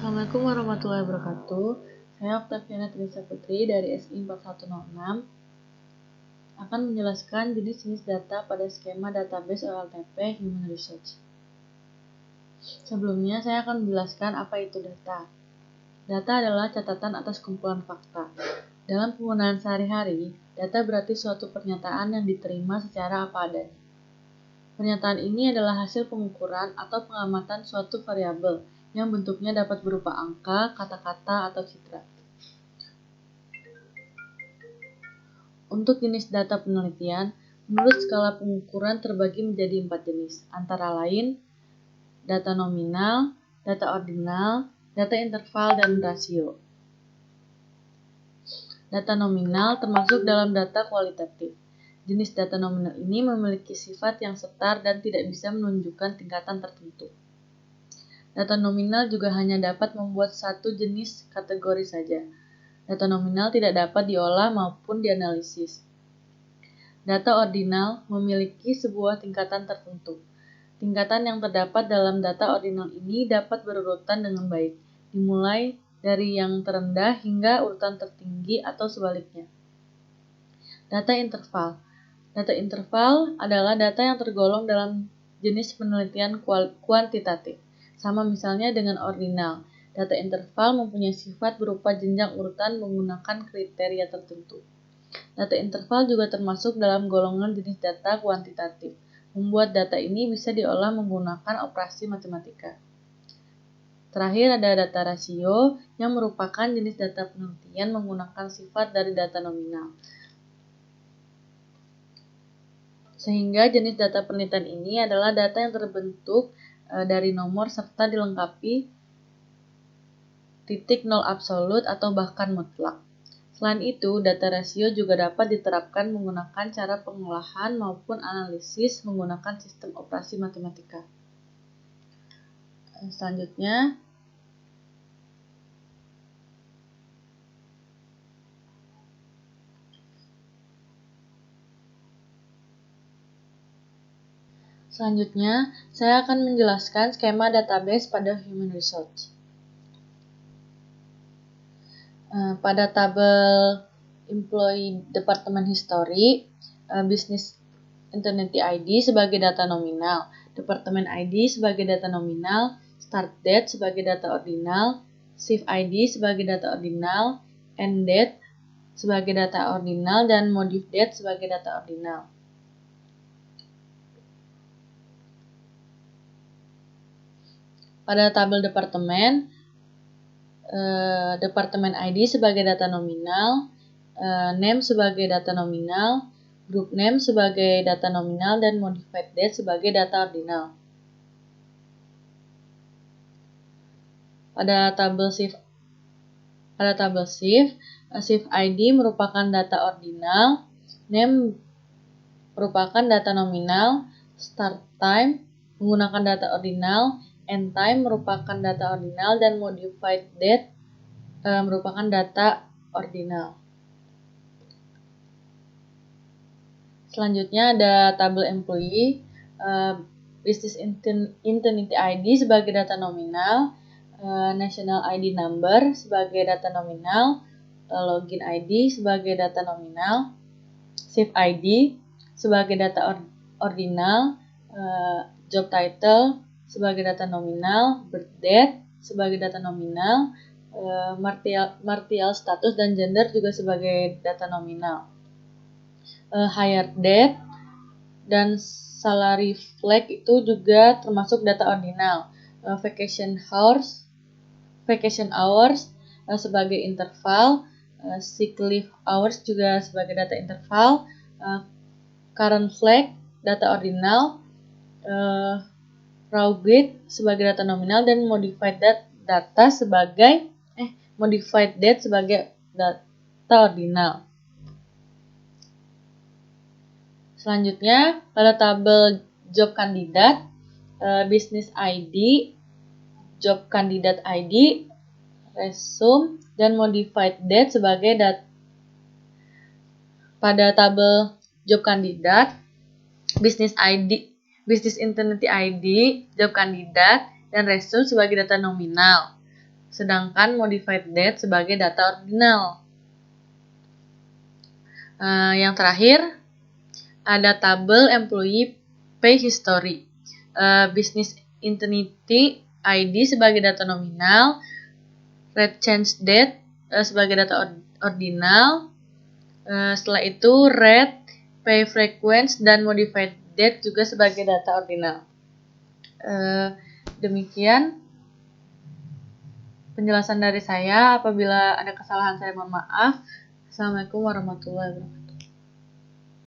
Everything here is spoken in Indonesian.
Assalamualaikum warahmatullahi wabarakatuh. Saya Oktaviana Trisa Putri dari SI 4106 akan menjelaskan jenis-jenis data pada skema database OLTP Human Research. Sebelumnya, saya akan menjelaskan apa itu data. Data adalah catatan atas kumpulan fakta. Dalam penggunaan sehari-hari, data berarti suatu pernyataan yang diterima secara apa adanya. Pernyataan ini adalah hasil pengukuran atau pengamatan suatu variabel yang bentuknya dapat berupa angka, kata-kata, atau citra. Untuk jenis data penelitian, menurut skala pengukuran terbagi menjadi 4 jenis, antara lain data nominal, data ordinal, data interval, dan rasio. Data nominal termasuk dalam data kualitatif. Jenis data nominal ini memiliki sifat yang setar dan tidak bisa menunjukkan tingkatan tertentu. Data nominal juga hanya dapat membuat satu jenis kategori saja. Data nominal tidak dapat diolah maupun dianalisis. Data ordinal memiliki sebuah tingkatan tertentu. Tingkatan yang terdapat dalam data ordinal ini dapat berurutan dengan baik, dimulai dari yang terendah hingga urutan tertinggi atau sebaliknya. Data interval. Data interval adalah data yang tergolong dalam jenis penelitian kuantitatif. Sama misalnya dengan ordinal. Data interval mempunyai sifat berupa jenjang urutan menggunakan kriteria tertentu. Data interval juga termasuk dalam golongan jenis data kuantitatif. Membuat data ini bisa diolah menggunakan operasi matematika. Terakhir ada data rasio yang merupakan jenis data penelitian menggunakan sifat dari data nominal. Sehingga jenis data penelitian ini adalah data yang terbentuk dari nomor serta dilengkapi titik nol absolut atau bahkan mutlak. Selain itu, data rasio juga dapat diterapkan menggunakan cara pengolahan maupun analisis menggunakan sistem operasi matematika. Selanjutnya, saya akan menjelaskan skema database pada Human Research. Pada tabel Employee Department History, Business Entity ID sebagai data nominal, Department ID sebagai data nominal, Start Date sebagai data ordinal, Shift ID sebagai data ordinal, End Date sebagai data ordinal, dan Modif Date sebagai data ordinal. Pada tabel departemen, Departemen ID sebagai data nominal, name sebagai data nominal, group name sebagai data nominal, dan modified date sebagai data ordinal. Pada tabel shift ID merupakan data ordinal, name merupakan data nominal, start time menggunakan data ordinal, end time merupakan data ordinal, dan modified date merupakan data ordinal. Selanjutnya ada tabel employee, Business Entity ID sebagai data nominal, National ID Number sebagai data nominal, Login ID sebagai data nominal, Shift ID sebagai data ordinal, Job Title sebagai data nominal, Birth Date sebagai data nominal, Marital Status dan Gender juga sebagai data nominal. Hire Date dan Salary Flag itu juga termasuk data ordinal. Vacation hours sebagai interval, sick leave hours juga sebagai data interval, current flag data ordinal, raw grade sebagai data nominal, dan modified date sebagai data ordinal. Selanjutnya, pada tabel job kandidat, business ID, job candidate ID, resume, dan modified date sebagai data. Pada tabel job kandidat, business ID, business entity ID, job kandidat, dan resume sebagai data nominal. sedangkan modified date sebagai data ordinal. Yang terakhir, ada tabel employee pay history. Business entity ID sebagai data nominal, rate change date sebagai data ordinal, setelah itu rate, pay frequency, dan modified date juga sebagai data ordinal. Demikian penjelasan dari saya. Apabila ada kesalahan saya mohon maaf. Assalamualaikum warahmatullahi wabarakatuh.